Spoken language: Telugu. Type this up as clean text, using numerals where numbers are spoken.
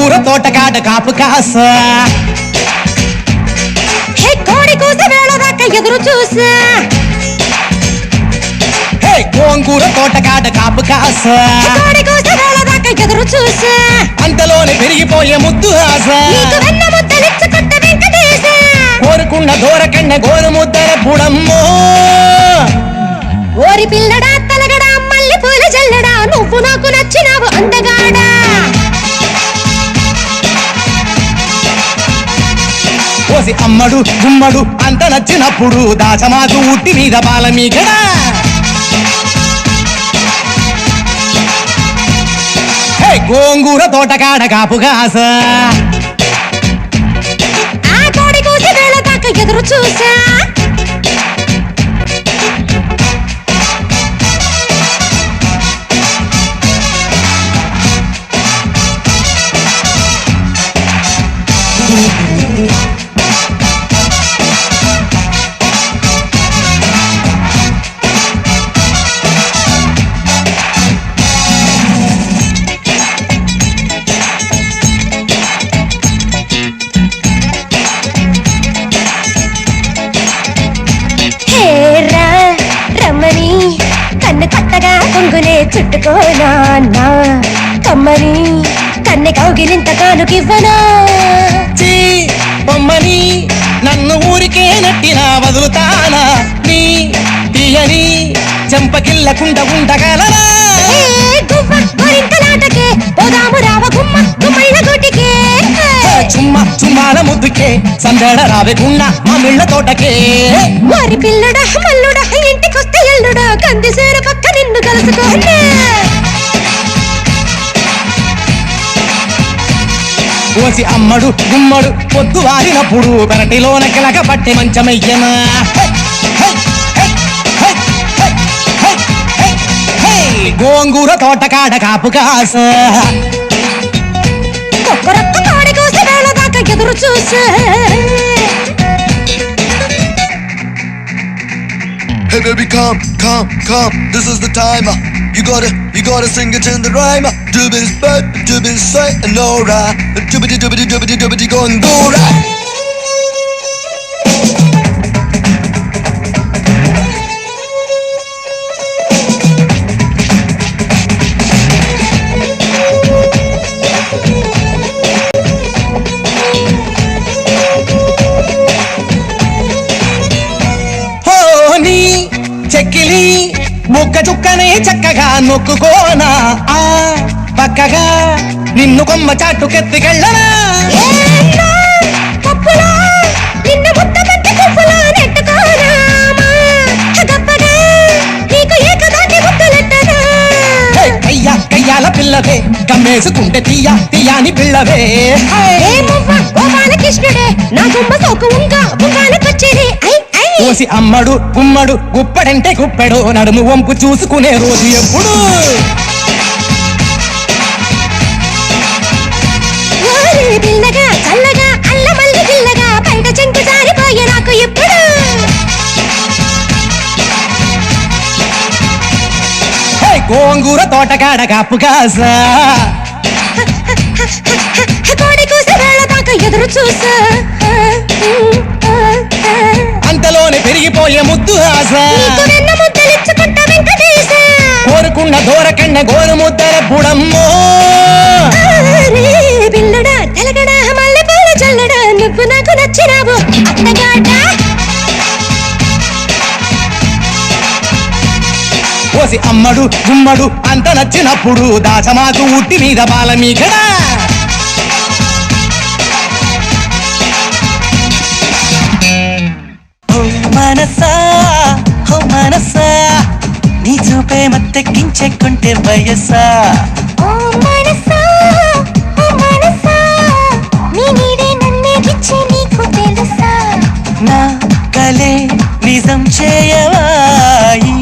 గోంగూర తోటకాడ కాపు కాసా కోడి కూస వేళ దాకా ఎదురు చూసా గోంగూర తోటకాడ కాపు కాసా కోడి కూస వేళ దాకా ఎదురు చూసా అంతలోనే పెరిగిపోయే ముద్దు ఆశ వెన్న ముద్దలిచ్చుకుంట వెంకటేశ కోరుకున్న దూరకన్న గోరు ముద్దర పుడమ్మో ఓరి పిల్లడా తలగడా మల్లె పూల జల్లడా నువ్వు నాకు నచ్చినావు అందగాడా కోసి అమ్మడు గుమ్మడు అంత నచ్చినప్పుడు దాచమాకు ఉట్టి మీద బాలమీగడా గోంగూర తోటకాడ కాపు కాసా ఆ కోడి కూసి వేళ దాకా ఎదురు చూసా కొంగునే చుట్టుకోనా కమ్మని కన్నె కౌగిలింత కానుకివ్వనా బొమ్మని నన్ను ఊరికే నట్టినా వదులుతానా నీ తీయని చెంపకిల్లకుండా ఉండగలనా చుమ్మా చుమ్మాల ముద్దుకే సందడ రావకుండా మా మిళ్ళ తోటకే వారి పిల్లడా మల్లుడా ఇంటికొస్తే ఎల్లుడా కందిసేర పక్క నిన్ను కలుసుకోండి కోసి అమ్మడు గుమ్మడు పొద్దు వారినప్పుడు పెరటిలోన కిలక పట్టి మంచమయ్యనా గోంగూర తోటకాడ కాపు కాసా ఒక్కరొక్క కోడి కోసి వేళ దాకా ఎదురు చూసా Hey baby, come, this is the time. You gotta sing it in the rhyme. Doobity bop, doobity say, and alright. Doobity go and go right. చెక్కిలి ముక్క చుక్కనే చక్కగా నొక్కుకోనా ఆ పక్కగా నిన్ను కొమ్మ చాటుకెత్తికెళ్ళనా కయ్యాల పిల్లవే కమ్మేసుకుంటే తీయా తీయాని పిల్లవే కృష్ణుడే నా గుమ్మ సోకు ఉంగా ఉంగాలకొచ్చేది కోసి అమ్మడు గుమ్మడు గుప్పడంటే గుప్పెడు నడుము వంపు చూసుకునే రోజు ఎప్పుడు పిల్లగా చల్లగా అల్లమల్లి పిల్లగా బయట చెంకు జారిపోయే నాకు ఎప్పుడు గోంగూర తోటకాడ కాపు కాసా కోడి కూసి వేళ దాకా ఎదురు చూసా అంతలోనే పెరిగిపోయే ముద్దు ఆశ వెన్న ముద్దలిచ్చుకుంటా వెంకటేశ కోరుకున్న దూరకన్న గోరు ముద్దర పుడమ్మో పిల్లడా తెలగడా మల్లె పూల చల్లడా నువ్వు నాకు నచ్చినావు అత్తగాడా కోసి అమ్మడు గుమ్మడు అంత నచ్చినప్పుడు దాచమాకు ఉట్టి మీద బాలమీగడా మనసా నీ చూపే మత్తెక్కించెక్కుంటే వయసా నా కలే నిజం చేయవాయి